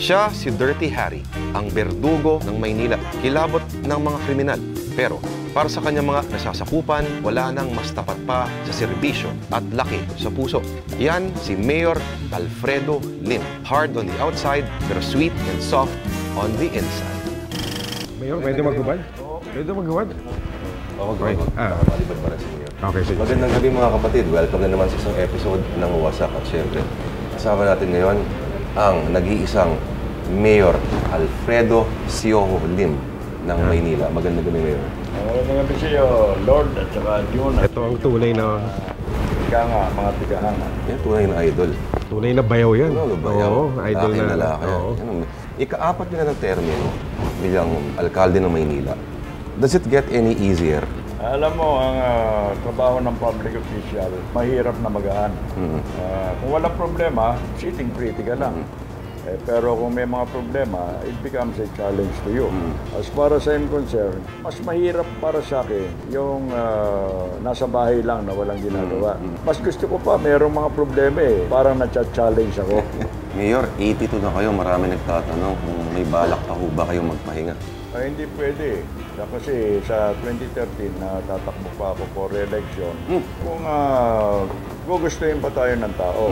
Siya si Dirty Harry, ang berdugo ng Maynila, kilabot ng mga kriminal. Pero para sa kanyang mga nasasakupan, wala nang mas tapat pa sa serbisyo at laki sa puso. Yan si Mayor Alfredo Lim. Hard on the outside, pero sweet and soft on the inside. Mayor, pwede maghubad? Pwede maghubad? Oo, great. Nakalibad pa rin si Mayor. Okay, sige. Magandang gabi mga kapatid. Welcome na naman sa isang episode ng Wasak. At syempre, kasama natin ngayon ang nag-iisang Mayor Alfredo Sioho Lim ng Maynila. Magandang gabi, Mayor. Magandang gabi sa iyo, Lord, at saka June. Ito ang tunay na... Ika nga, mga tigahanga. Yan, tunay na idol. Tunay na bayaw yan. Tunay na bayaw. Oo, idol Laki na. lalaki. Oo. Ika-apat nila ng termino bilang alkalde ng Maynila. Does it get any easier? Alam mo, ang trabaho ng public official, mahirap na magaan. Kung walang problema, sitting pretty ka lang. Pero kung may mga problema, it becomes a challenge to you. As far as I'm concerned, mas mahirap para sa akin yung nasa bahay lang na walang ginagawa. Mas gusto ko pa, mayroong mga problema parang na-challenge ako. Mayor, 82 na kayo. Marami nagtatanong kung may balak pa ho ba kayong magpahinga. Ay, hindi pwede. Kasi sa 2013, tatakbo pa ako for re-election. Kung gugustuhin pa tayo ng tao.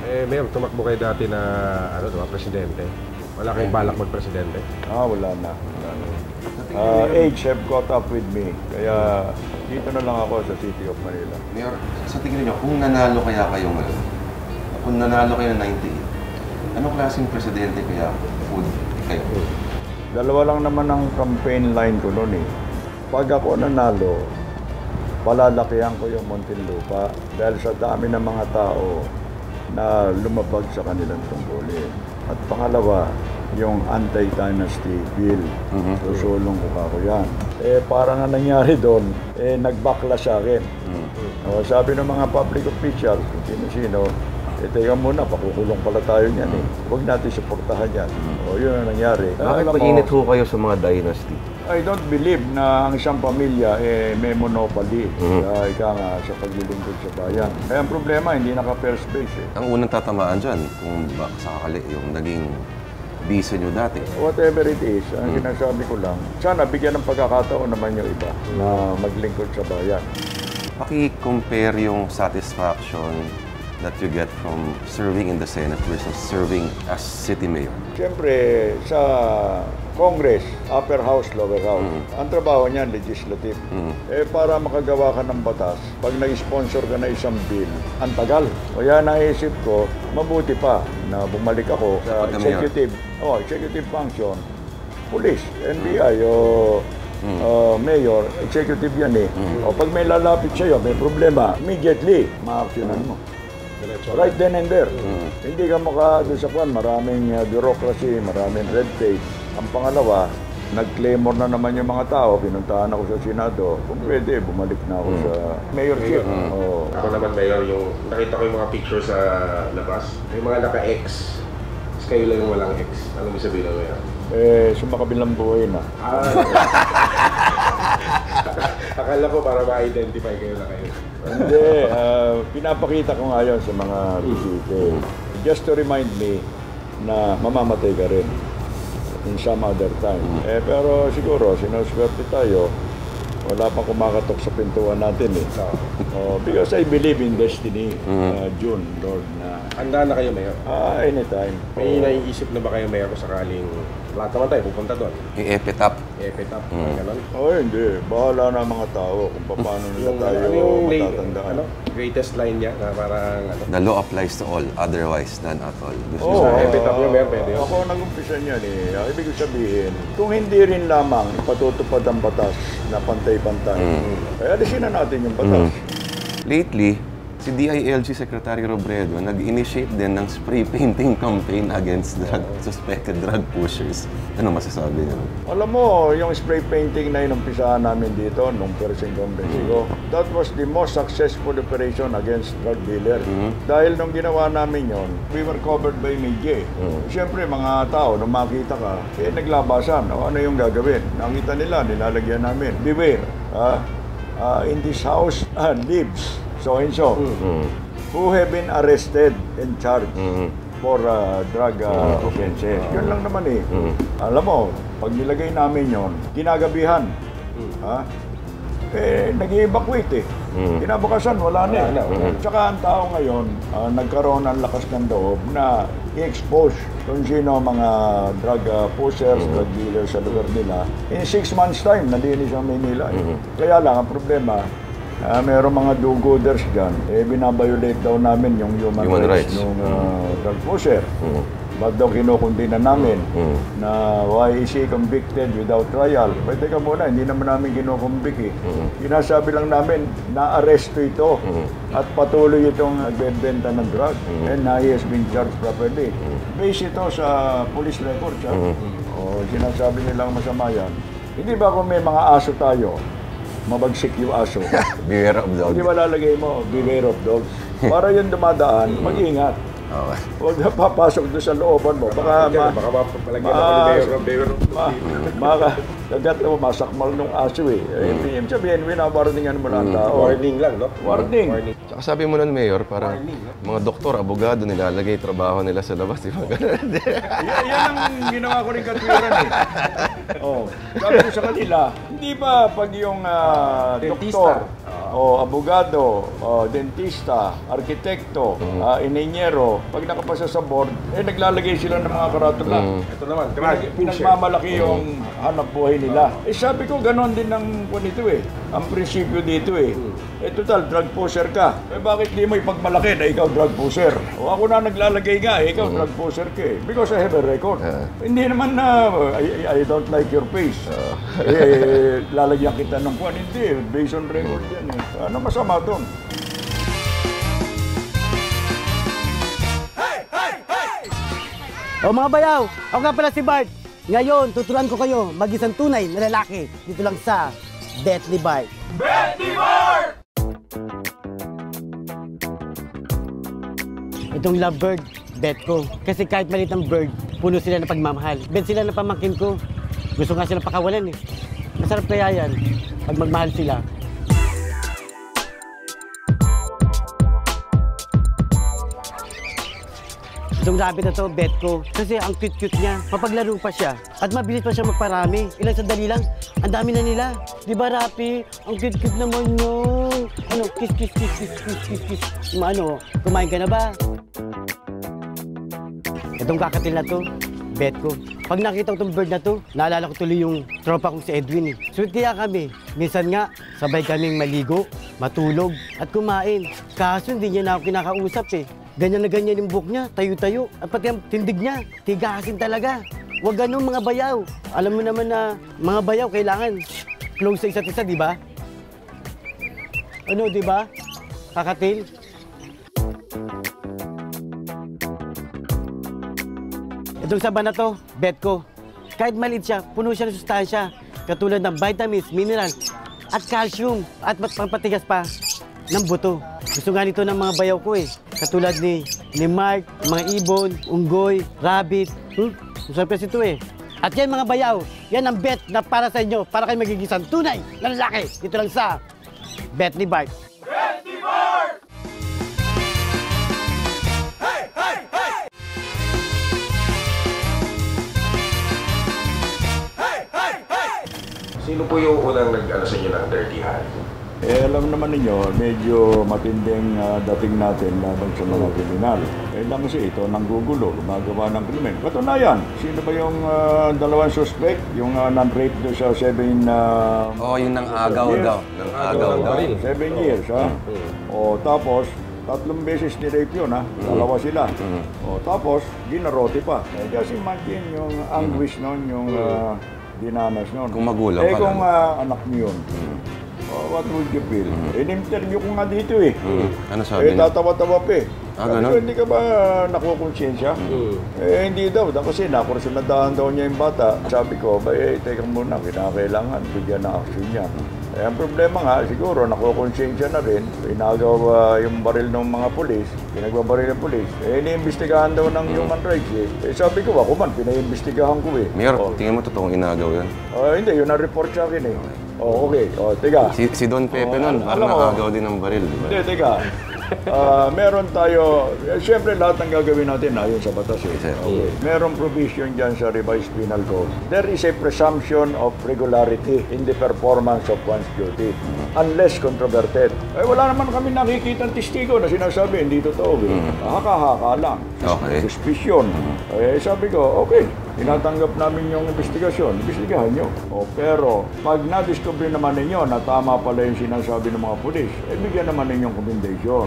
Mayor, tumakbo kayo dati na presidente. Wala kayong balak mag-presidente? Wala na. Age have caught up with me. Kaya dito na lang ako sa City of Manila. Mayor, sa tingin niyo, kung nanalo kaya kayo ngayon, kung nanalo kayo ng 98, anong klaseng presidente kaya would kayo? Dalawa lang naman ang campaign line ko noon . Pag ako nanalo, palalakihan ko yung Muntinlupa dahil sa dami ng mga tao na lumabag sa kanilang tungkulin. At pangalawa, yung anti-dynasty bill. Susulong ko ako yan. Parang nga nangyari doon, nag-backlash sa akin. Sabi ng mga public officials, kung sino-sino, teka muna, pakukulong pala tayo niyan . Huwag natin suportahan yan. Yun ang nangyari. Bakit mainit ho kayo sa mga dynasty? I don't believe na ang isang pamilya may monopoly ika nga sa paglilingkod sa bayan. Kaya ang problema, hindi naka-first base . Ang unang tatamaan dyan, kung baka sakali yung naging bisa nyo dati. Whatever it is, ang sinasabi ko lang, sana bigyan ng pagkakataon naman yung iba na maglingkod sa bayan. Paki-compare yung satisfaction that you get from serving in the Senate versus serving as city mayor. Siyempre, sa Congress, upper house, lower house, ang trabaho niyan, legislative. Para makagawa ka ng batas, pag nag-sponsor ka na isang bill, ang tagal. Kaya naisip ko, mabuti pa na bumalik ako sa executive function, police, NBI, mayor, executive yan . O pag may lalapit sa'yo, may problema, immediately, ma-actionan mo. Right then and there. Hindi ka doon sa kwan, maraming bureaucracy, maraming red tape. Ang pangalawa, nag-claimor na naman yung mga tao, pinuntahan ako sa Senado. Kung pwede, bumalik na ako sa mayorship. Ako naman, Mayor, nakita ko yung mga pictures sa labas. May mga naka-X. Tapos kayo lang yung walang X. Ano mo sabihin na, Mayor? Sumakabilang buhay na. Akala ko para ma-identify kayo na kayo. Hindi, pinapakita ko nga yun sa mga bisite. Just to remind me na mamamatay ka rin in some other time. Pero siguro, sinuswerte tayo, wala pang kumakatok sa pintuan natin . Because I believe in destiny, June, Lord, na... Handa na kayo, Mayor? Anytime. May naiisip na ba kayo, Mayor, kung sakaling lahat naman tayo pupunta doon? Yung epitaph. Epitaph, gano'n? Hindi. Bahala na mga tao kung paano nila tayo matatandaan. Greatest line niya na parang The law applies to all, otherwise none at all. epitaph yung Mayor, pwede yun. Ako nag-umpisa niyan . Ibig sabihin, kung hindi rin lamang ipatutupad ang batas na pantay-pantay, alisin na natin yung batas. Lately, si DILG Secretary Robredo nag-initiate din ng spray painting campaign against suspected drug pushers. Ano masasabi niyo? Alam mo, yung spray painting na inumpisahan namin dito nung first incumbency ko, that was the most successful operation against drug dealer. Dahil nung ginawa namin yon, we were covered by media. Siyempre, mga tao, nung makita ka, naglabasan. Ano yung gagawin? Nakita nila, nilalagyan namin. Beware. In this house lives so and so, who have been arrested and charged for drug offenses. Yun lang naman eh. Alam mo, pag nilagay namin yon, kinagabihan, nag-evacuate eh. Kinabukasan, wala na eh. Tsaka ang tao ngayon, nagkaroon ng lakas ng loob na i-expose kung sino mga drug pushers, drug dealers sa lugar nila. In 6 months time, nalinis ang Maynila eh. Kaya lang, ang problema, mayroong mga do-gooders dyan, binabiolate daw namin yung human rights ng drug pusher. Ba't daw kinukundina namin na why is he convicted without trial? Pwede ka muna, hindi naman namin kinukumbik eh. Sinasabi lang namin, na-arresto ito at patuloy itong nagbebenta ng drug and he has been charged properly. Base ito sa police records. Sinasabi nilang masama yan. Hindi ba kung may mga aso tayo, mabagsik yung aso? Beware of dogs. Hindi malalagay mo, beware of dogs. Para yung dumadaan, mag-ingat. Huwag na papasok doon sa looban mo. Baka mapapalagyan ako ni Mayor. Kagat mo, masakmal nung aso eh. Ibig sabihin, winawarningan mo lang tao. Warning lang, no? Warning. Tsaka sabi mo nun, Mayor, parang mga doktor, abogado, nilalagay trabaho nila sa labas. Di ba? Yan ang ginawa ko rin katwiran eh. Sabi ko sa kanila, hindi ba pag yung doktor, abogado, dentista, arkitekto, inhinyero, pag nakapasa sa board, naglalagay sila ng mga karatula. Ito naman, pinagmamalaki yung hanap buhay nila. Sabi ko, ganon din ang ito eh. Ang prinsipyo dito eh. Total, drug pusher ka. Bakit di mo ipagmalaki na ikaw drug pusher? Ako na naglalagay nga, ikaw drug pusher ka eh. Because I have a record. Hindi naman na, I don't like your face. Lalagyan kita ng kwan. Hindi, based on record yan eh. Ano masama doon? Mga bayaw, ako nga pala si Bart. Ngayon, tuturuan ko kayo mag-isang tunay na lalaki dito lang sa Deathly Bart. Deathly Bart! Itong lovebird, bet ko. Kasi kahit maliit ang bird, puno sila ng pagmamahal. Bet sila ng pamangkin ko. Gusto nga sila pakawalan eh. Masarap kaya yan pag magmahal sila. Itong rabbit na to, bet ko. Kasi ang cute-cute niya. Mapaglaro pa siya. At mabilis pa siya magparami. Ilang sandali lang, ang dami na nila. Di ba, Rapi? Ang cute-cute naman yun. Kiss, kiss, kiss, kiss, kiss, kiss, kiss. Kumain ka na ba? Itong kakatil na to, bet ko. Pag nakita ko itong bird na to, naalala ko tuloy yung tropa kong si Edwin eh. Sweet kaya kami. Minsan nga, sabay kaming maligo, matulog, at kumain. Kaso hindi niya na ako kinakausap eh. Ganyan na ganyan yung buhok niya, tayo-tayo. At pati ang tindig niya, tigasin talaga. Huwag ganun mga bayaw. Alam mo naman na mga bayaw kailangan close sa isa't isa, di ba? Di ba? Kakatil? Itong saba na to, bet ko. Kahit maliit siya, puno siya ng sustansya. Katulad ng vitamins, minerals, at calcium. At pagpatigas pa ng buto. Gusto nga nito ng mga bayaw ko eh. Katulad ni Mark, mga ibon, unggoy, rabbit. Surprise ito eh. At yan mga bayaw, yan ang bet na para sa inyo, para kayo magigisang tunay na lalaki. Dito lang sa Bet ni Bart. Bet ni Bart! Hey, hey, hey! Hey, hey, hey! Sino po yung unang nag-ano sa inyo ng Dirty Hand? Alam naman ninyo, medyo matinding dating natin laban sa mga kriminal. Lang kasi ito nanggugulo, gumagawa ng krimen. Katunayan, sino ba yung dalawang suspect? Yung non-rape doon sa 7... yung nang-agaw daw. Nang-agaw daw. 7 years, ha? Tapos, 3 beses ni-rape yun, ha? Dalawa sila. Tapos, ginarote pa. Just imagine yung anguish nun, yung dinanas nun. Kung magulang ka kung anak niyo yun. What would you feel? In-interview ko nga dito eh. Ano sabi niya? Tatawa-tawa pa eh. Ganun? Ko, hindi ka ba nakukonsensya? Hindi daw. Kasi nakursunadahan daw niya yung bata. Sabi ko, teka muna, kinakailangan. Bigyan na action niya. Ang problema nga, siguro, nakukonsensya na rin. Inagaw yung baril ng mga polis. Pinagbabaril ng polis. Iniimbestigahan daw ng human rights eh. Sabi ko, ako man, pinaimbestigahan ko eh. Mayor, tingin mo totoong inagaw yan? Hindi, yun ang report sa akin eh. Okay. Teka. Si Don Pepe nun, parang nakagaw din ng baril, di ba? Hindi, teka. Meron tayo, siyempre lahat ng gagawin natin ayon sa batas. Sir. Okay. Meron provision dyan sa revised penal code. There is a presumption of regularity in the performance of one's duty unless controverted. Wala naman kami nakikita ng testigo na sinasabi, hindi totoo. Haka-haka lang. Okay. Suspicion. Sabi ko, okay, tinatanggap namin yung investigasyon. Investigahan nyo. Pero pag na-discover naman ninyo na tama pala yung sinasabi ng mga pulis, bigyan naman ninyong commendation.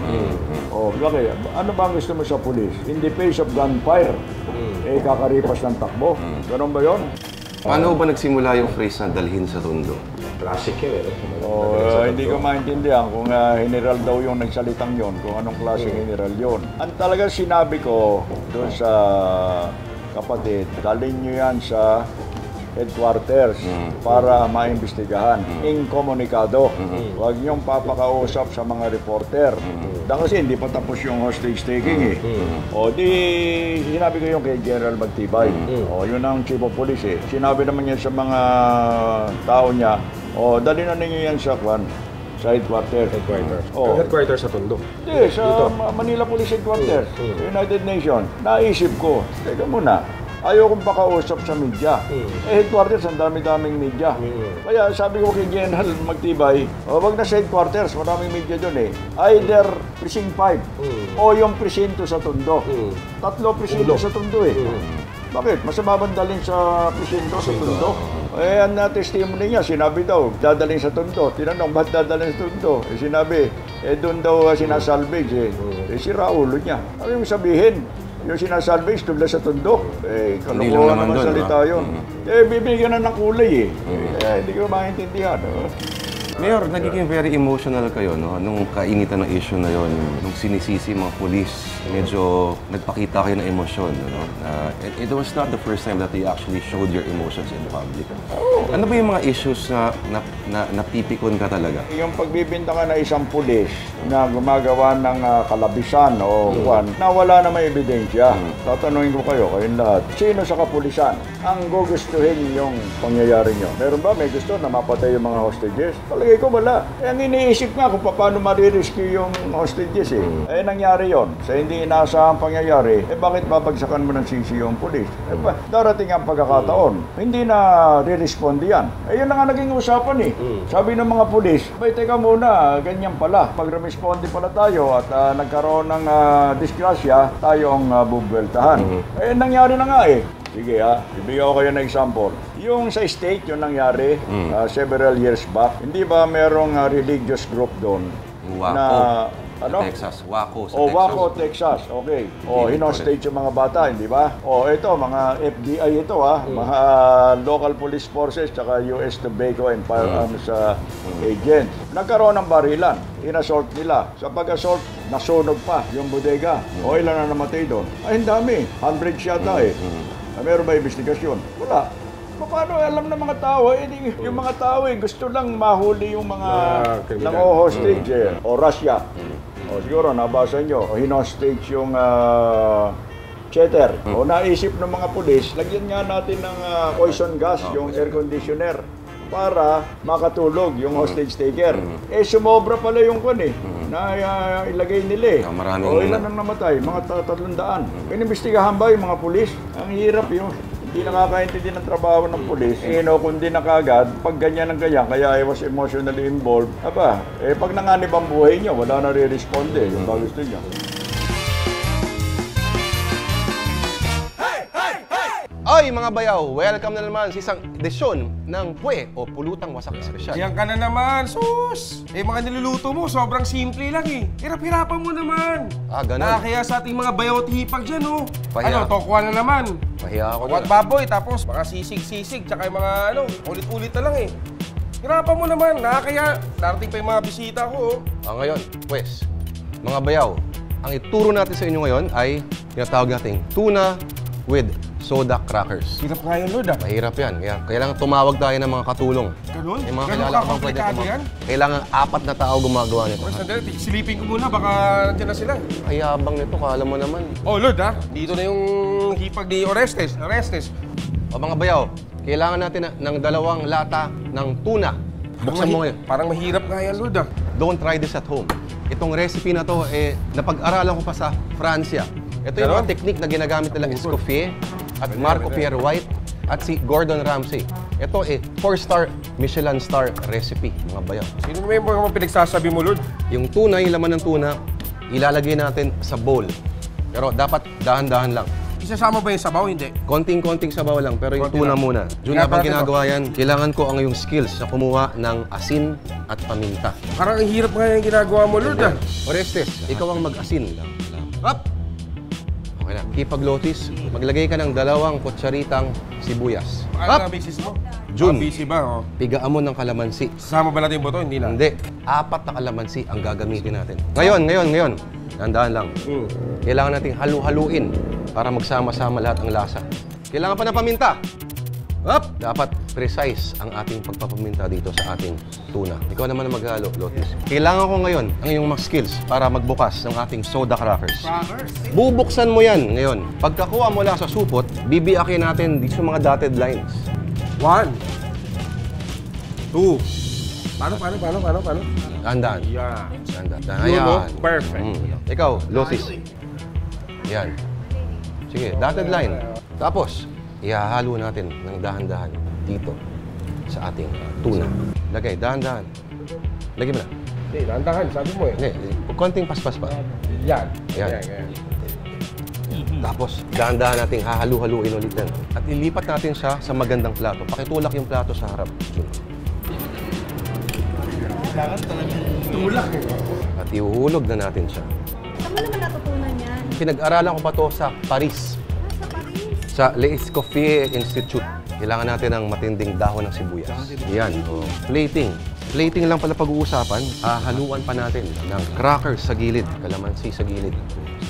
Bakit? Ano ba ang gusto mo sa pulis? In the face of gunfire, kakaripas ng takbo. Ganun ba yun? Paano ba nagsimula yung phrase na dalhin sa Tondo? Classic yun eh. Hindi ko maintindihan kung general daw yung nagsalitang yon, kung anong klaseng general yon. Ang talagang sinabi ko doon sa kapatid, dalhin nyo yan sa headquarters para maimbestigahan. Inkomunikado. Huwag niyong papakausap sa mga reporter. Kasi hindi pa tapos yung hostage taking sinabi ko yung kay General Magtibay. Yun ang chief of police Sinabi naman niya sa mga tao niya, dali na ninyo yan sa headquarters. Headquarters sa Tondo. Hindi, sa Manila Police Headquarters, United Nations. Naisip ko, teka muna, ayaw kong pakausap sa media. Headquarters, ang dami-daming media. Kaya sabi ko kay General Magtibay, wag na sa headquarters, maraming media doon Either Precinct 5 o yung presinto sa Tondo. 3 presinto sa Tondo Bakit? Masama bang dalhin sa presinto sa Tondo? Ang testimony niya, sinabi daw, dadalhin sa Tondo. Tinanong, ba't dadalhin sa Tondo? Sinabi, doon daw sinasalvage sira ulo niya. Ano yung sabihin? Yung sinasalvage tula sa Tondo. Kalukuhan naman salita yun. Bibigyan na ng kulay hindi ko maintindihan. Mayor, nagiging very emotional kayo, no? Nung kainitan ng issue na yon, nung sinisisi mga pulis, medyo nagpakita kayo ng emosyon, no? It was not the first time that you actually showed your emotions in public. Ano ba yung mga issues na napipikon ka talaga? Yung pagbibinta ka na isang pulis na gumagawa ng kalabisan o na wala na may ebidensya, tatanungin ko kayong lahat, sino sa kapulisan ang gugustuhin yung pangyayari nyo? Meron ba may gusto na mapatay yung mga hostages? Palagay ko wala. Ang iniisip nga kung paano marirescue yung hostages nangyari yon. Sa hindi inaasahang pangyayari, bakit babagsakan mo ng sisi yung pulis? Darating ang pagkakataon, hindi na re-respond yan. Yun na nga naging usapan Sabi ng mga pulis, teka muna, ganyan pala. Pag re-responde pala tayo at nagkaroon ng disgrasya, tayo ang bubweltahan. Nangyari na nga Sige ibigay ko kayo ng example. Yung sa state, yung nangyari several years back, hindi ba merong religious group doon? Texas. Waco sa Texas. Waco, Texas. Okay. Hinostage yung mga bata, hindi ba? Ito, mga FBI ito mga local police forces tsaka US Tobacco and firearms agents. Nagkaroon ng barilan. Inassault nila. Sa pag-assault, nasunog pa yung bodega. Ilan na namatay doon? Ang dami. 100 yata Meron ba investigasyon? Wala. Paano alam ng mga tao? Yung mga tao gusto lang mahuli yung mga hostage o Russia. Siguro nabasa nyo, hinostage yung cheater. Naisip ng mga pulis, lagyan nga natin ng poison gas, yung air conditioner para makatulog yung hostage taker. Sumobra pala yung na ilagay nila ilan ang namatay? Mga 300. Inimbestigahan ba yung mga pulis? Ang hirap yun. Hindi nakakaintindi ng trabaho ng pulis. Kundi na kagad, pag ganyan ang ganyan, kaya I was emotionally involved. Pag nanganib ang buhay niyo, wala na re-responde. Yung ba gusto niyo. Ay, mga bayaw! Welcome na naman sa isang edisyon ng Pwe o Pulutang Wasak Espesyal. Diyan ka na naman, sus! Mga niluluto mo, sobrang simple lang Hirap-hirapan mo naman. Ganun. Kaya sa ating mga bayaw at hipag dyan, Pahiya. Tokwa na naman. Pahiya ako At baboy, tapos mga sisig-sisig, tsaka yung mga ulit-ulit na lang Hirapan mo naman, nakakaya. Darating pa yung mga bisita ko. Ngayon, pues, mga bayaw, ang ituro natin sa inyo ngayon ay tinatawag nating tuna with soda crackers. Hirap nga yun, Lord, Mahirap yan. Kaya kailangan tumawag tayo ng mga katulong. Ganun? Yung mga Ganun kilala ko bang pwede yan? Kailangan 4 na tao gumagawa nito. Sandali, silipin ko muna, baka nandiyan na sila. Ayabang nito, kala mo naman. Lord, dito na yung hipag ni Orestes. Mga bayaw, kailangan natin ng 2 lata ng tuna. Buksan mo ngayon. Parang mahirap nga yan, Lord, Don't try this at home. Itong recipe na to, napag-aralan ko pa sa Francia. Ito yung mga technique na ginagamit nila Escoffier at Marco Pierre White at si Gordon Ramsay. Ito 4-star Michelin star recipe, mga bayaw. Sino member mo pinagsasabi mo, Lord? Yung tuna, yung laman ng tuna, ilalagay natin sa bowl. Pero dapat dahan-dahan lang. Isasama ba yung sabaw? Hindi. Konting-konting sabaw lang, pero yung Konti tuna lang. muna. Jun, habang ginagawa yan, kailangan ko ang yung skills sa kumuha ng asin at paminta. Parang ang hirap nga yung ginagawa mo, Lord, ah. Orestes, ikaw ang mag-asin lang. Up! Okay na. Kipaglotis, maglagay ka ng 2 kutsaritang sibuyas. Ano ang basis mo? Jun. Busy ba, oh? Pigaan mo ng kalamansi. Sasama ba natin yung buto? Hindi na. Hindi. 4 na kalamansi ang gagamitin natin. Ngayon. Dahan-dahan lang. Kailangan nating halu-haluin para magsama-sama lahat ang lasa. Kailangan pa ng paminta. Up! Dapat precise ang ating pagpapaminta dito sa ating tuna. Ikaw naman ang maghalo, Lotus. Kailangan ko ngayon ang iyong mga skills para magbukas ng ating soda crackers. Bubuksan mo yan ngayon. Pagkakuha mo lang sa supot, bibiyakin natin dito sa mga dotted lines. 1, 2. Paano? Dahan-dahan. Yeah. Dahan-dahan. Yun, no? Ayan. Perfect. Ikaw, Lotus. Yan. Sige, dotted line. Tapos, ihahalo natin ng dahan-dahan dito sa ating tuna. Lagay, dahan-dahan. Lagay mo na. Hindi, dahan-dahan, sabi mo eh. Hindi, konting paspas pa. Yan. Yan. Tapos, dahan-dahan nating hahalu-haluin ulit yan. At ilipat natin siya sa magandang plato. Pakitulak yung plato sa harap. Tulak eh. At ihuhulog na natin siya. Saan mo naman natutunan yan? Pinag-aralan ko pa to sa Paris. Sa Paris? Sa Les Escoffier Institute. Kailangan natin ng matinding dahon ng sibuyas. Yan. Oh. Plating. Plating lang pala pag-uusapan. Haluan pa natin ng crackers sa gilid, kalamansi sa gilid.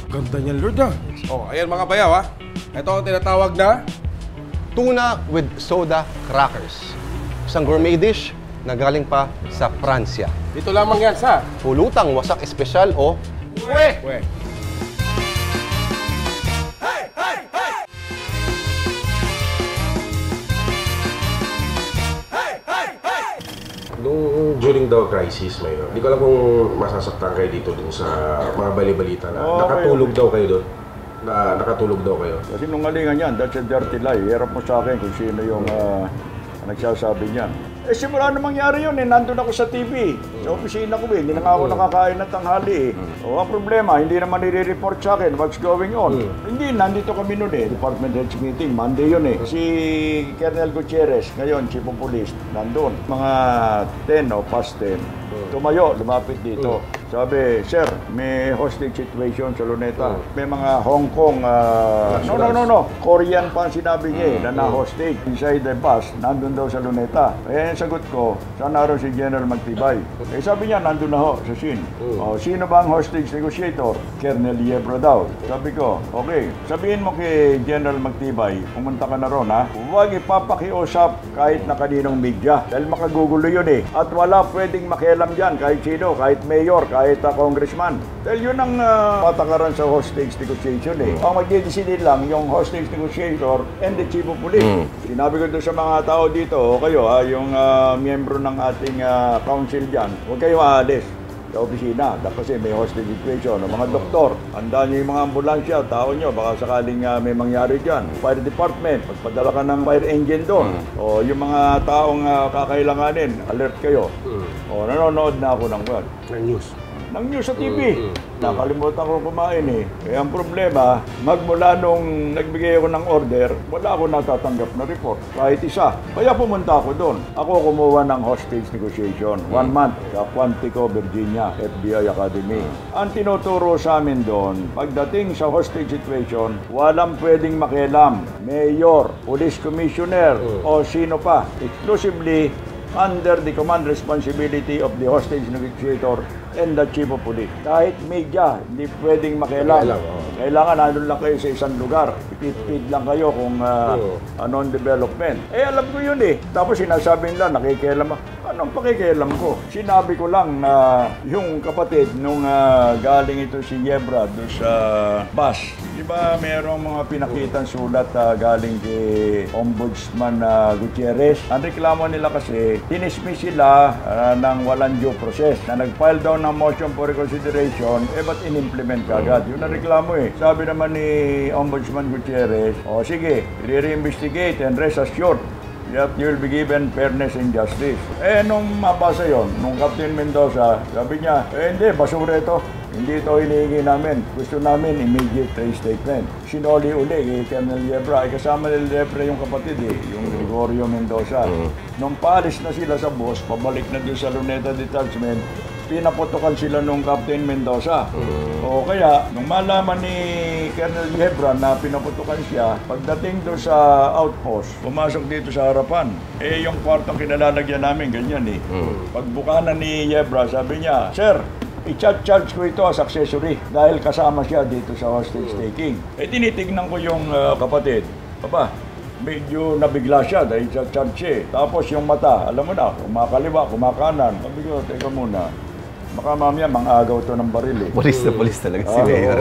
Ganda niyan, Lord, ah. Oh, ayan mga bayaw, ah. Ito ang tinatawag na Tuna with soda crackers. Isang gourmet dish na galing pa sa Pransya. dito lamang yan sa Pulutang wasak espesyal o Uwe. Nung during the crisis, Mayor, hindi ko alam kung masasaktan kayo dito dun sa mga bali-balita na Okay. nakatulog daw kayo doon. Nakatulog daw kayo. Kasi nungalingan yan, that's a dirty lie. Hirap mo sa akin kung sino yung nagsasabi niyan. Simula na mangyari yun nandun ako sa TV. Sa opisina ko hindi na nga ako nakakain ng tanghali ang problema, hindi naman nire-report sa akin what's going on. Hindi, nandito kami noon Department Heads Meeting, Monday yun Si Colonel Gutierrez, ngayon Chief of Police, nandun. Mga 10 o past 10. Tumayo, lumapit dito. Sabi, sir, may hostage situation sa Luneta. May mga Hong Kong, no, Korean pa ang sinabi niya na na-hostage. Inside the bus, nandun daw sa Luneta. Ang sagot ko, saan naroon si General Magtibay? Sabi niya, nandun na ho sa scene. Sino ba ang hostage negotiator? Colonel Yebro daw. Sabi ko, okay, sabihin mo kay General Magtibay, pumunta ka na ron ha. Huwag ipapakiusap kahit na kaninong media. Dahil makagugulo yun At wala pwedeng makialam dyan, kahit sino, kahit mayor, kahit congressman. Dahil yun ang patakaran sa hostage negotiation Ang mag-decide lang yung hostage negotiator and the chief of police. Sinabi ko doon sa mga tao dito, kayo yung miyembro ng ating council dyan, huwag kayo aalis sa opisina kasi may hostage situation. Mga doktor, handa nyo yung mga ambulansya, tao nyo, baka sakaling may mangyari dyan. Fire department, pagpadala ka ng fire engine doon. O yung mga taong kakailanganin, alert kayo. O nanonood na ako ng word. Ng news sa TV. Nakalimutan ko kumain Kaya ang problema, magmula nung nagbigay ako ng order, wala ako natatanggap na report. Kahit isa. Kaya pumunta ako doon. Ako kumuha ng hostage negotiation. 1 month sa Quantico, Virginia, FBI Academy. Ang tinuturo sa amin doon, pagdating sa hostage situation, walang pwedeng makialam. Mayor, police commissioner, o sino pa. Exclusively under the command responsibility of the hostage negotiator and the chief of police. Kahit media, hindi pwedeng makialam. Kailangan nandun lang kayo sa isang lugar. Ipipid lang kayo kung anong development. Alam ko yun Tapos sinasabi nila, nakikialam. Anong pakikialam ko? Sinabi ko lang na yung kapatid nung galing ito si Yebra doon sa bus. Di ba merong mga pinakitang sulat galing kay Ombudsman Gutierrez? Ang reklamo nila kasi, tinismiss sila ng walang due process. Na nag-file daw ng motion for reconsideration, ba't in-implement kagad? Yun ang reklamo Sabi naman ni Ombudsman Gutierrez, sige, i-reinvestigate and rest assured that you will be given fairness and justice. Nung mabasa yon, nung Captain Mendoza, sabi niya, hindi, basura ito. Hindi ito hinihingi namin. Gusto namin immediate reinstatement. Sinoli uli kay Colonel Yebra. Kasama ni Yebra yung kapatid yung Gregorio Mendoza. Nung paalis na sila sa bus, pabalik na doon sa Luneta Detachment, pinaputukan sila nung Captain Mendoza. O kaya, nung malaman ni Colonel Yebra na pinaputukan siya, pagdating doon sa outpost, pumasok dito sa harapan. Yung kwartong kinalalagyan namin, ganyan Pagbuka na ni Yebra, sabi niya, Sir, i-charge ko ito as accessory dahil kasama siya dito sa hostage taking. Tinitignan ko yung kapatid. Papa, medyo nabigla siya dahil sa charge Tapos yung mata, alam mo na, kumakaliwa, kumakanan. Sabi ko, teka muna. Baka mamaya mang-agaw to ng baril Polis talaga si Mayor.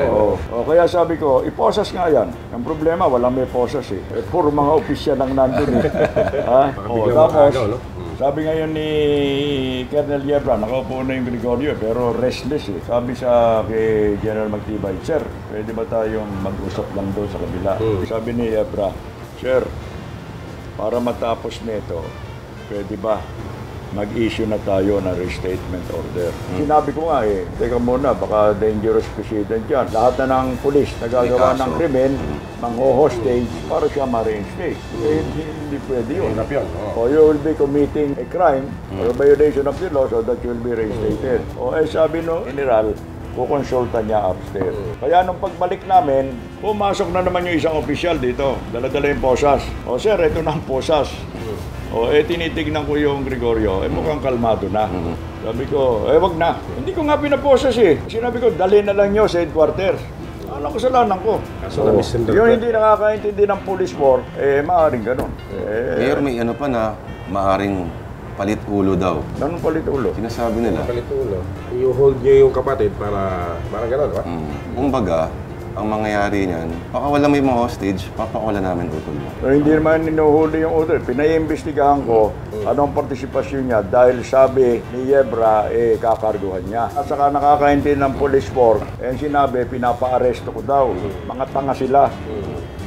Kaya sabi ko, iposas nga yan. Ang problema, walang may posas puro mga opisyal lang nandun Tapos, sabi ngayon ni Colonel Yebra, nakaupo na yung Gregorio, pero restless Sabi sa kay General Magtibay, Sir, pwede ba tayong mag-usap lang doon sa kabila? Sabi ni Yebra, Sir, para matapos nito, pwede ba mag-issue na tayo ng restatement order? Sinabi ko nga teka muna, baka dangerous precedent yan. Lahat na ng pulis nagagawa ng krimen, mang-hostage para siya ma-reinstate. Hindi pwede yun. You will be committing a crime or a violation of the law so that you will be reinstated. Sabi no, General, kukonsulta niya upstairs. Kaya nung pagbalik namin, pumasok na naman yung isang opisyal dito. Dala-dala yung posas. Sir, ito na ang posas. Tinitignan ko yung Gregorio, mukhang kalmado na. Sabi ko, wag na. Hindi ko nga pinaposas Sinabi ko, dali na lang nyo sa headquarters. Anong kasalanan ko? Yung hindi nakakaintindi ng police force, maaaring ganun. Mayor, may pa na maaaring palit ulo daw. Anong palit ulo? Sinasabi nila. Palit ulo. I-hold niyo yung kapatid para gano'n, ba? Kumbaga, ang mangyayari niyan, baka wala may mga hostage, papakawala namin utol mo. Hindi naman inuhuli yung utol. Pinaiimbestigahan ko anong partisipasyon niya dahil sabi ni Yebra, kakarguhan niya. At saka nakakaintindi ng police force, sinabi, pinapa-aresto ko daw. Mga tanga sila.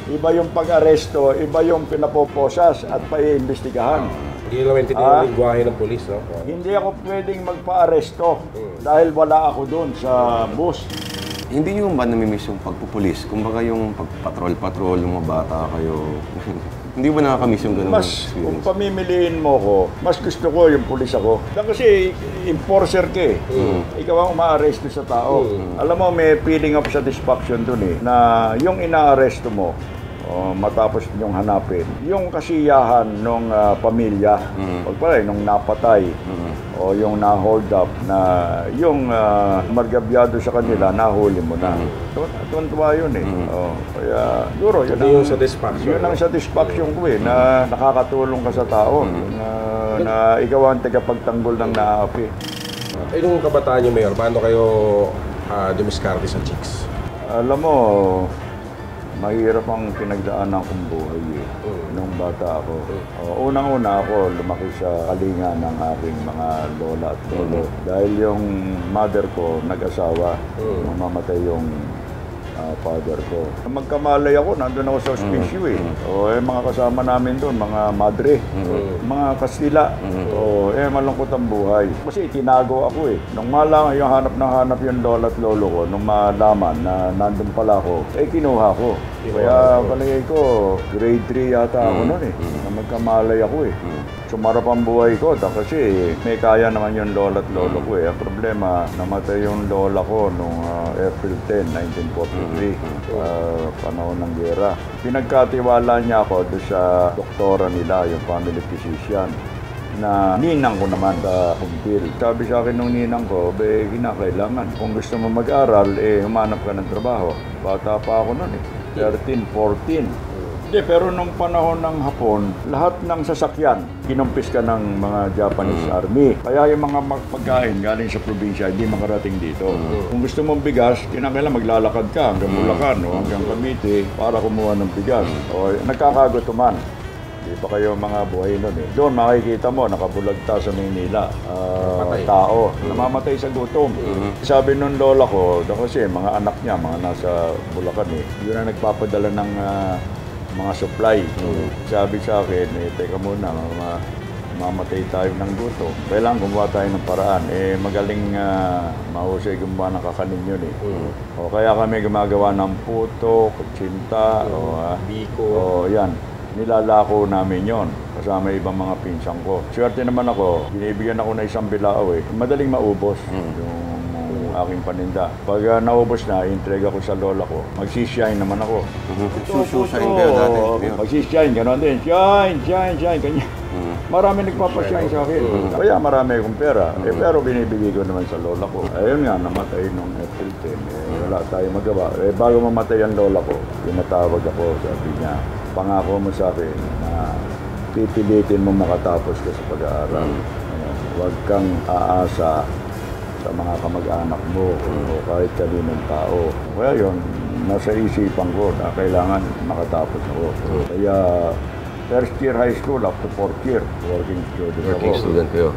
Iba yung pag-aresto, iba yung pinapoposas at paiimbestigahan. Hindi naman intindihan yung lingwahe ng polis, no? Hindi ako pwedeng magpa-aresto dahil wala ako doon sa bus. Hindi nyo ba namimiss yung pagpupulis? Kumbaga yung pagpatrol-patrol, yung mga bata kayo. Hindi ba nakakamiss yung ganun Mas, kung experience? pamimiliin mo ko, mas gusto ko yung pulis ako. Kasi enforcer ka Ikaw ang umaaresto sa tao. Alam mo, may feeling of satisfaction dun na yung inaaresto mo, matapos ninyong hanapin, yung kasiyahan ng pamilya, pagpalay, nung napatay, o yung na-hold up, na yung margabyado sa kanila, nahuli mo na. Tuwan-tuwa yun kaya, siguro, yun ang satisfaction. Yun ang satisfaction ko na nakakatulong ka sa tao, na ikaw ang tagapagtanggol ng naapi. Nung kabataan niyo, Mayor, paano kayo dumiskarte sa chicks? Alam mo, mahirap ang pinagdaanan kong buhay nung bata ako. Unang-una ako lumaki sa kalinga ng aking mga lola at lolo. Dahil yung mother ko nag-asawa, nung mamatay yung father ko. Magkamalay ako, nandun ako sa hospicio mga kasama namin doon, mga madre, mga Kastila. Malungkot ang buhay. Kasi itinago ako Nung malaman yung hanap yung lola at lolo ko, nung malaman na nandun pala ako, kinuha ko. Kaya palagay ko, grade 3 yata ako noon na magkamalay ako Sumarap ang buhay ko kasi may kaya naman yung lola at lolo ko Ang problema, namatay yung lola ko noong April 10, 1943, panahon ng giyera. Pinagkatiwala niya ako doon sa doktora nila, yung family physician, na ninang ko naman sa kumpil. Sabi sa akin nung ninang ko, kinakailangan. Kung gusto mo mag-aral, humanap ka ng trabaho. Bata pa ako noon 13, 14. Hindi, pero nung panahon ng Hapon, lahat ng sasakyan, kinumpis ka ng mga Japanese Army. Kaya yung mga pagkain galing sa probinsya, hindi makarating dito. Kung gusto mong bigas, kinakailan maglalakad ka hanggang Bulacan o hanggang Cavite para kumuha ng bigas. O, nagkakagutuman. Hindi pa kayo mga buhay nun eh. Doon makikita mo, nakabulagta sa Maynila. Tao, namamatay sa gutom. Sabi nung lola ko, kasi mga anak niya, mga nasa Bulacan eh, yun ang nagpapadala ng mga supply. Sabi sa akin, teka muna, mamatay tayo ng gutom. Kailangan gumawa tayo ng paraan. Magaling mahusay gumawa ng kakanin yun eh. O kaya kami gumagawa ng puto, kutsinta, biko. O yan. Nilalako namin yon kasama ibang mga pinsang ko. Swerte naman ako, binibigyan ako na isang bilao eh. Madaling maubos yung aking paninda. Pag naubos na, i-entrega ko sa lola ko. Magsishine naman ako. Sususahin kayo dati. Magsishine, gano'n din. Shine, kanya. Marami nagpapashine sa akin. Kaya marami akong pera. Pero binibigay ko naman sa lola ko. Ayun nga, namatay nung April 10. Wala tayong magawa. Bago mamatay ang lola ko, pinatawag ako, sabi niya, pangako mo sa akin na pipilitin mo makatapos ka sa pag-aaral. Huwag kang aasa sa mga kamag-anak mo o kahit kaninong tao. Kaya yun, nasa isipan ko na kailangan makatapos ako. Kaya first year high school up to fourth year, working student ako. Working student kayo.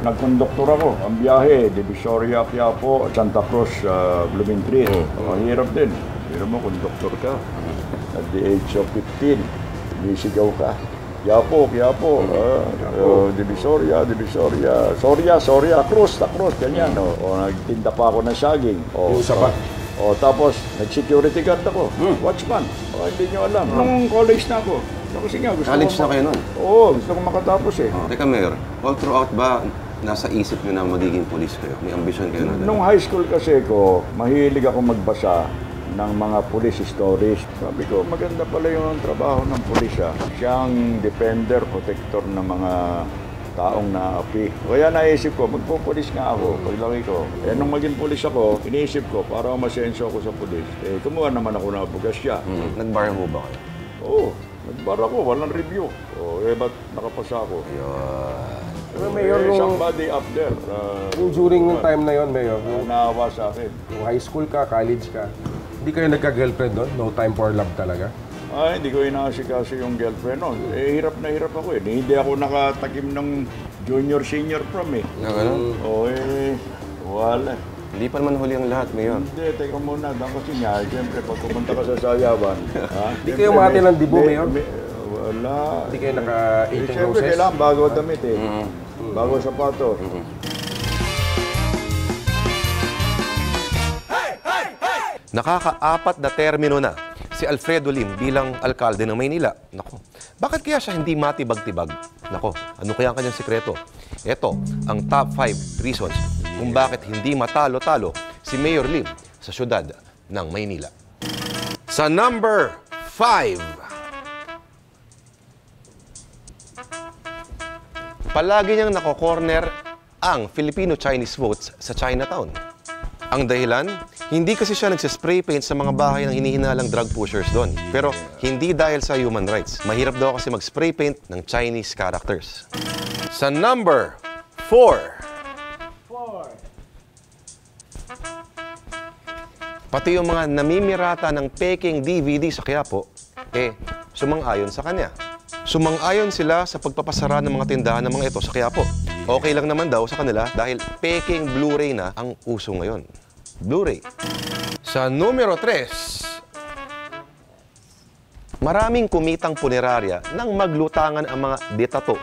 Nagkonduktor ako. Ang biyahe, Divisoria, Quiapo, Santa Cruz, Blumentritt. Hirap din. Pero mo, konduktor ka. At the age of 15, nisigaw ka. Quiapo, Divisoria, Soria, Cruz, ganyan. O nagtinda pa ako ng saging. Tapos, nag-security guard ako. Watchman. Hindi nyo alam. Nung college na ako. Kasi nga, gusto College na kayo nun? Oo, gusto ko makatapos eh. Teka, Mayor, all throughout ba nasa isip nyo na magiging police kayo? May ambisyon kayo na? Nung high school kasi ko, mahilig ako magbasa ng mga police stories. Sabi ko, maganda pala yung trabaho ng pulis. Siyang defender, protector ng mga taong naapi. Kaya naisip ko, magpupulis nga ako paglaki ko. Nung maging pulis ako, iniisip ko, para masenso ako sa pulis. Kumuha naman ako ng abogasya. Nag-bar mo ba kayo? Oo, nag-bar ako, walang review. Ba't nakapasa ako? Mayor, somebody up there. during yung time na yon, Mayor, naawa sa akin. yung high school ka, college ka, hindi kayo nagka-girlfriend doon? No time for love talaga? Hindi ko inaasikaso yung girlfriend noon. Hirap na hirap ako eh. Hindi ako nakatakim ng junior-senior prom eh. Ganun? Wala. Hindi pa naman huli ang lahat, Mayor. Hindi, teka muna. Kasi nga, siyempre, pag pumunta ka sa Sayawan, Hindi kayo mati ng dibo, Mayor? Wala. Hindi kayo naka-18 roses? Siyempre, kailangan bago damit eh. Bago sapatos. Nakaka-4 na termino na si Alfredo Lim bilang alkalde ng Maynila. Nako, bakit kaya siya hindi matibag-tibag? Nako, ano kaya ang kanyang sikreto? Ito ang top 5 reasons kung bakit hindi matalo-talo si Mayor Lim sa syudad ng Maynila. Sa number 5, palagi niyang nako-corner ang Filipino-Chinese votes sa Chinatown. Ang dahilan, hindi kasi siya nagsispray paint sa mga bahay ng hinihinalang drug pushers doon. Pero hindi dahil sa human rights. Mahirap daw kasi mag-spray paint ng Chinese characters. Sa number 4, pati yung mga namimirata ng peking DVD sa Quiapo, sumang-ayon sa kanya. Sumang-ayon sila sa pagpapasara ng mga tindahan ng mga ito sa Quiapo. Okay lang naman daw sa kanila dahil peking Blu-ray na ang uso ngayon. Blu-ray. Sa numero 3, maraming kumitang punerarya nang maglutangan ang mga detato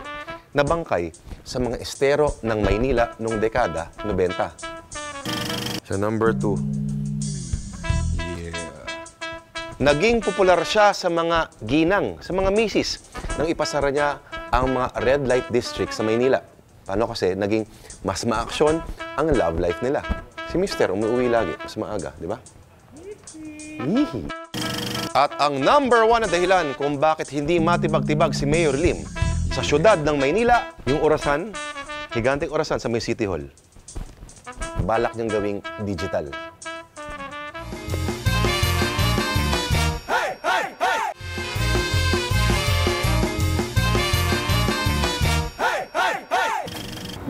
na bangkay sa mga estero ng Maynila noong dekada 90. Sa number 2, naging popular siya sa mga ginang, sa mga misis, nang ipasara niya ang mga red light district sa Maynila. Paano kasi naging mas ma-aksyon ang love life nila. Si Mister umuwi lagi, mas maaga, di ba? At ang number 1 na dahilan kung bakit hindi matibag-tibag si Mayor Lim sa syudad ng Maynila, yung orasan, higanting orasan sa may City Hall. Balak niyang gawing digital.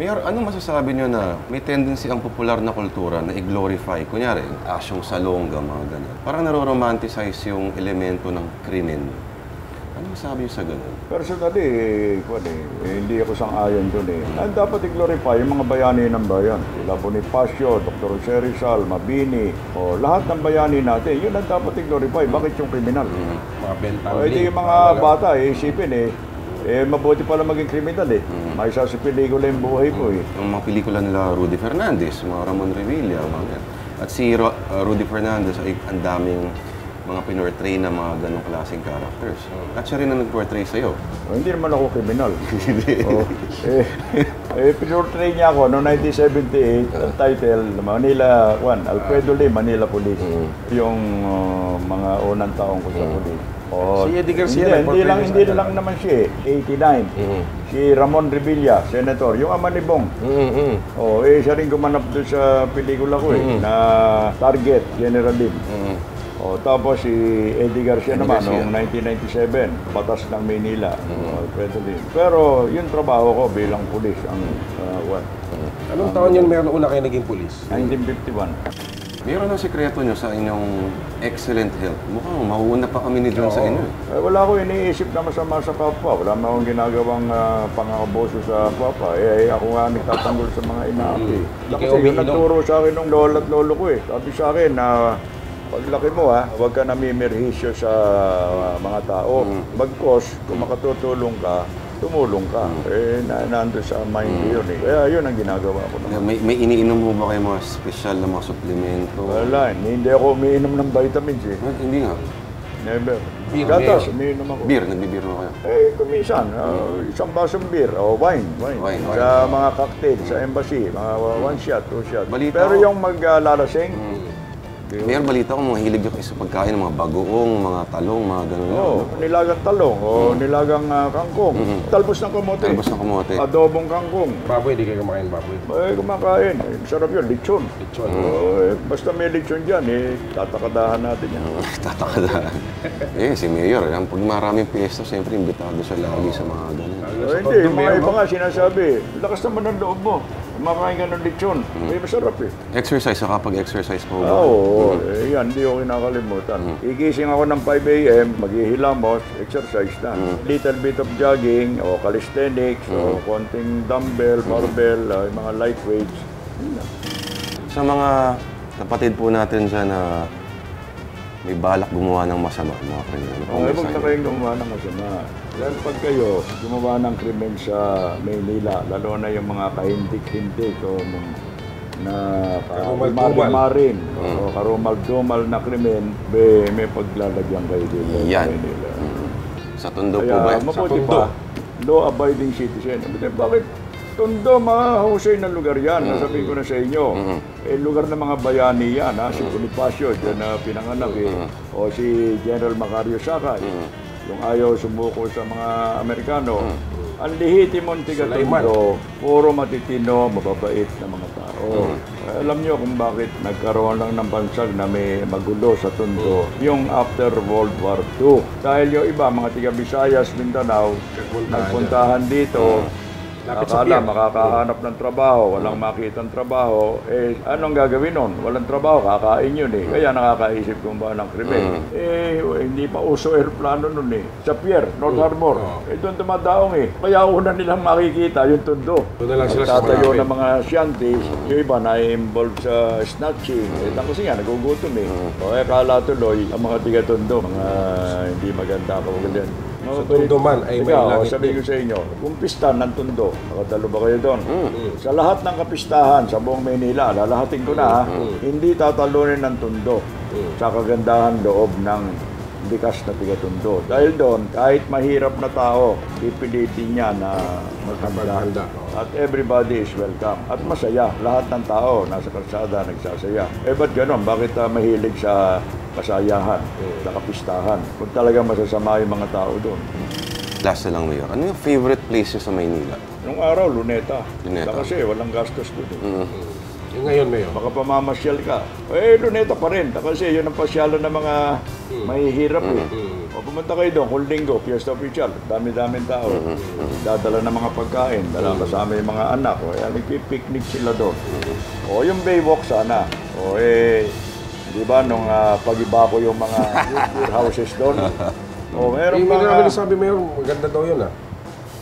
Mayor, anong masasabi nyo na may tendency ang popular na kultura na i-glorify? Kunyari, asyong salongga, mga ganun. Parang naro-romanticize yung elemento ng krimen. Ano masasabi nyo sa ganun? Personally, hindi ako sang-ayon dun eh. Ang dapat i-glorify yung mga bayani ng bayan. Sila Bonifacio, Dr. Jose Rizal, Mabini, o lahat ng bayani natin, yun ang dapat i-glorify. Bakit yung kriminal? Mga bentang O, hindi yung mga bata, isipin mabuti pala maging kriminal eh. May isa sa pelikula yung buhay ko eh. Yung mga pelikula nila Rudy Fernandez, mga Ramon Revilla, mga ganun. At si Rudy Fernandez ay ang daming mga pinortray na mga ganong klaseng characters. At siya rin ang nag-portray sa'yo. Hindi naman ako kriminal. Pinortray niya ako noong 1978, ang title, Manila, Alfredo Lee, Manila Police. Yung mga unang taong ko sa police. Si Eddie Garcia, hindi lang naman siya 89. Si Ramon Revilla, Senator, yung ama ni Bong. Siya rin gumanap doon sa pelikula ko na Target, General Lim. Tapos si Eddie Garcia naman noong 1997, Batas ng Maynila, Alfredo Lim. Pero yung trabaho ko bilang pulis, Anong taon yun meron una kayo naging pulis? 1951. Meron ang sekreto nyo sa inyong excellent health. Mukhang mahuuna pa kami ni John sa inyo. Wala ko iniisip na masama sa kapwa. Wala na akong ginagawang pang-abuso sa kapwa. Ako nga nagtatanggol sa mga inaapi. Kasi yung nagturo sa akin ng lola at lolo ko Sabi sa akin na paglaki mo huwag ka namimirhisyo sa mga tao. Bagkos, kung makatutulong ka, tumulong ka. Nandun sa mind yun Kaya yun ang ginagawa ko naman. May iniinom mo ba kayo mga special na mga suplemento? Wala, hindi ako umiinom ng vitamins Hindi nga. Never. Beer, Gatas, umiinom ako. Beer, nagbibiro mo kayo? Kumisan, isang basong beer o wine. Sa mga cocktail, sa embassy, mga 1 shot, 2 shot. Balita Pero ko. yung maglalasing, Mayor, balita ko mga hilig yung isa pagkain, mga bagoong, mga talong, mga ganun. nilagang talong o nilagang kangkong. Talbos ng kamote. Talbos ng kamote. Adobong kangkong. Baboy, di kayo kumakain baboy. Kumakain. Sarap yun, lechon. Lechon. Basta may lechon dyan, tatakadahan natin yan. Tatakadaan. Si Mayor, pag maraming piyesta, siyempre imbitado siya lagi sa mga ganun. Hindi, yung mga iba nga sinasabi, lakas naman ng loob mo. Kumakain ka ng lechon. Masarap Exercise, so kapag exercise po ba? Oo, yan, hindi ko kinakalimutan. Igising ako ng 5 a.m., maghihilamos, exercise na. Little bit of jogging, o calisthenics, o konting dumbbell, barbell, yung mga light weights. Sa mga kapatid po natin dyan na may balak gumawa ng masama, mga krimen. Huwag na kayong gumawa ng masama. Dahil pag kayo gumawa ng krimen sa Maynila, lalo na yung mga kahintik-hintik o na karumal-dumal o karumal-dumal na krimen, may paglalagyan kayo dito sa Maynila. Sa Tondo po ba? Mabuti pa, law-abiding citizen. Bakit Tondo, mahusay na lugar yan, nasabi ko na sa inyo. Lugar ng mga bayani yan, si Bonifacio, dyan na pinanganak o si General Macario Sakay, yung ayaw sumuko sa mga Amerikano. Ang lihitimong tiga-Tondo, puro matitino, mababait na mga tao. Alam nyo kung bakit nagkaroon lang ng bansag na may magulo sa Tondo, yung after World War II. Dahil yung iba, mga tiga-Visayas, Mindanao, nagpuntahan dito, akala makakahanap ng trabaho, walang makitang trabaho, anong gagawin nun? Walang trabaho, kakain yun Kaya nakakaisip kung ba ng krimen. Hindi pa uso aeroplano nun Sa pier, North Harbor. Doon dumadaong Kaya una nilang makikita yung Tondo. Doon na lang sila sa Tatayo ng mga shanties, yung iba na-involved sa snatching. Kasi nga, nagugutom kala tuloy, ang mga tiga-Tondo, mga hindi maganda ako ganyan. Sa Tondo man ay may langit. Sabi ko sa inyo, kung pista ng Tondo, nakatalo ba kayo doon? Sa lahat ng kapistahan sa buong Maynila, lalahatin ko na hindi tatalunin ng Tondo sa kagandahan loob ng likas na tiga-Tondo. Dahil doon, kahit mahirap na tao, pipilitin niya na magkanda. At everybody is welcome. At masaya. Lahat ng tao nasa kalsada nagsasaya. Ba't ganon? Bakit mahilig sa kasayahan, sa kapistahan? Kung talagang masasama yung mga tao doon. Last na lang, Mayor. Ano yung favorite place sa Maynila? Nung araw, Luneta. Luneta. Kasi walang gastos doon. Yung ngayon, Mayor. Baka pamamasyal ka. Luneta pa rin. Kasi yun ang pasyalan ng mga mahihirap Pumunta kayo doon, kung linggo, Fiesta Official, dami-daming tao. Dadala ng mga pagkain, dala kasama yung mga anak. O, nagpipiknik sila doon. O, yung Baywalk sana. O, di ba, nung pag-iba ko yung mga beer houses doon. O, meron Yung mga... sabi mo yun, maganda daw yun ah.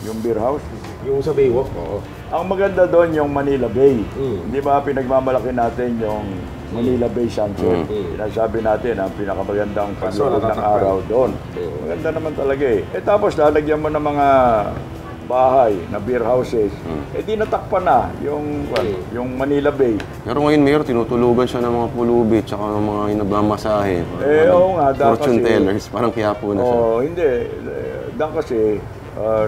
Yung beer house. Yung sa Baywalk, oo. Ang maganda doon yung Manila Bay. Di ba, pinagmamalaki natin yung Manila Bay Sunset. Sinasabi natin ang pinakamagandang pagluwag ng araw doon. Maganda naman talaga eh. Tapos lalagyan mo ng mga bahay na beer houses. Di natakpan na yung Manila Bay. Pero ngayon, Mayor, tinutulugan siya ng mga pulubi tsaka ng mga nagmamasahe. Oo nga, fortune kasi, tellers, parang Quiapo na siya. Hindi. Dahil kasi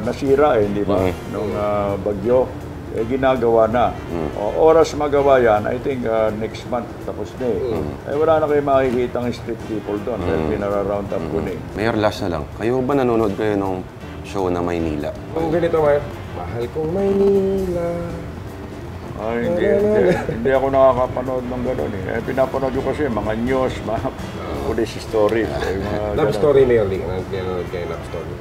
nasira hindi ba? Nung bagyo. Ginagawa na. Oras magawa yan, I think next month tapos na eh. Wala na kayo makikita ng street people doon dahil pinara-round up ko na eh. Mayor, last na lang. Kayo ba nanonood kayo ng show na Maynila? Kung ganito, mahal kong Maynila. Hindi ako nakakapanood ng gano'n eh. Pinapanood ko kasi mga news, mga police stories. Love story na yun, nanonood kayo love story.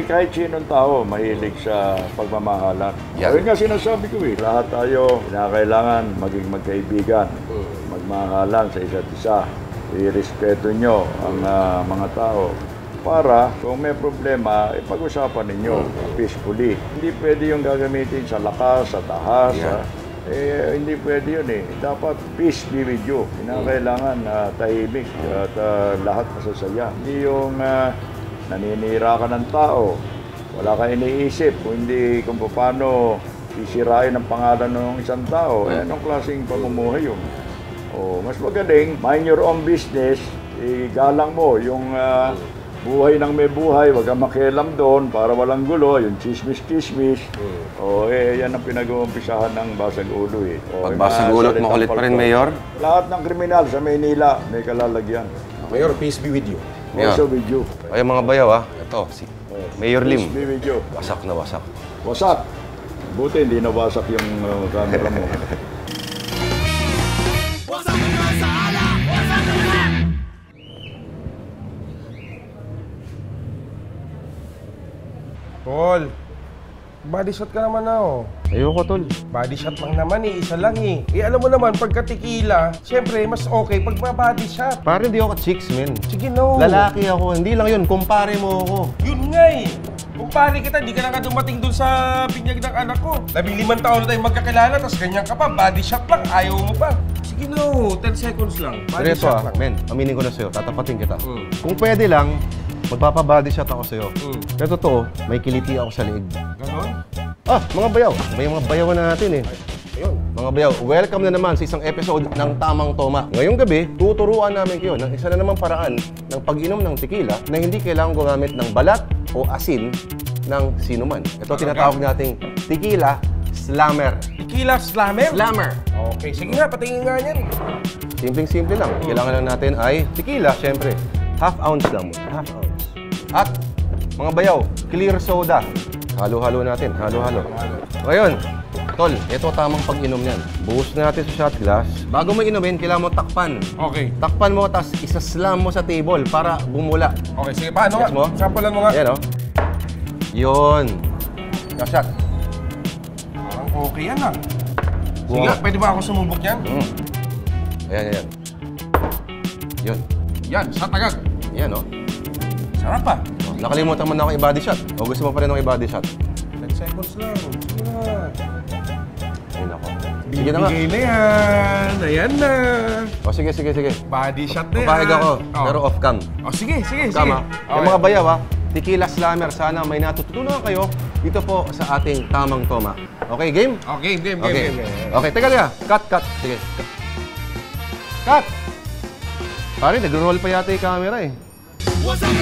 Kahit sinong tao, mahilig sa pagmamahalan. Yeah. Ayun nga sinasabi ko eh, lahat tayo kinakailangan maging magkaibigan, magmahalan sa isa't isa. I-respeto nyo ang mga tao para kung may problema, ipag-usapan ninyo peacefully. Hindi pwede yung gagamitin sa lakas, sa tahas. Hindi pwede yun eh. Dapat peace be with you. Kinakailangan tahimik at lahat masasaya. Hindi yung naninira ka ng tao. Wala ka iniisip kung paano sisirain ang pangalan ng isang tao. Anong klaseng pamumuhay yun? Mas magaling, mind your own business, igalang mo yung buhay ng may buhay, wag kang makialam doon para walang gulo, yung chismis-chismis. Yan ang pinag-uumpisahan ng basag ulo eh. Pag basag ulo, makulit pa rin, Mayor? Lahat ng kriminal sa Maynila may kalalagyan. Mayor, peace be with you. Mayor. Also with you. Ay, mga bayaw ito, si Mayor Lim. Peace be with you. Wasak na wasak. Wasak. Buti hindi nawasak yung camera mo. Tol, body shot ka naman na oh. Ayoko, Tol. Body shot lang naman eh, isa lang eh. Alam mo naman, pagka tequila, syempre mas okay pag body shot. Pare, hindi ako chicks, men. Sige no. Lalaki ako. Hindi lang yun. Kumpare mo ako. Yun nga eh. Kumpare kita, di ka na nga dumating dun sa binyag ng anak ko. 15 taon na tayong magkakilala, tapos ganyan ka pa, body shot lang, ayaw mo pa. Sige no, 10 seconds lang. Body Direto shot lang. men, aminin ko na sa'yo. Tatapatin kita. Kung pwede lang, magpapa-body shot ako sa'yo. Pero totoo, may kiliti ako sa liig. Ganon? Mga bayaw. May mga bayawan na natin eh. Ayun. Mga bayaw, welcome na naman sa isang episode ng Tamang Toma. Ngayong gabi, tuturuan namin kayo ng isa na namang paraan ng pag-inom ng tequila na hindi kailangan gumamit ng balat o asin ng sinuman. Ito tinatawag nating tequila slammer. Tequila slammer? Slammer. Okay, sige nga, patingin nga yan. Simpleng-simple lang. Kailangan lang natin ay tequila, syempre. Half ounce lang mo. Half ounce. At mga bayaw, clear soda. Halo-halo natin, halo-halo. Ngayon, Tol, ito tamang pag-inom niyan. Buhos natin sa shot glass. Bago mo inumin, kailangan mo takpan. Okay. Takpan mo, tapos isa-slam mo sa table para bumula. Okay, sige, paano Yes nga? mo? Sampulan mo nga. Ayan, oh. Yun. Shot. Parang okay yan ah. Sige, Wow. pwede ba ako sumubok yan? Ayan, ayan. Yun. Yan, sa tagag. Yan, oh. Sarap ah. Nakalimutan mo na ako i-body shot. O gusto mo pa rin ako i-body shot? 10 seconds lang. Sige na. Ayun ako. Sige na nga. Bigay na yan. Ayan na. O sige, sige, sige. Body shot na yan. Papahig ako, Oh. pero off-cam. Oh, sige, sige, sige. Tama. Okay. Yung mga bayaw, tequila slammer. Sana may natututunan kayo dito po sa ating Tamang Toma. Okay, game? Okay, game. Okay, teka. Cut. Sige. Cut! Pare, nag-roll pa yata yung camera eh. What's up,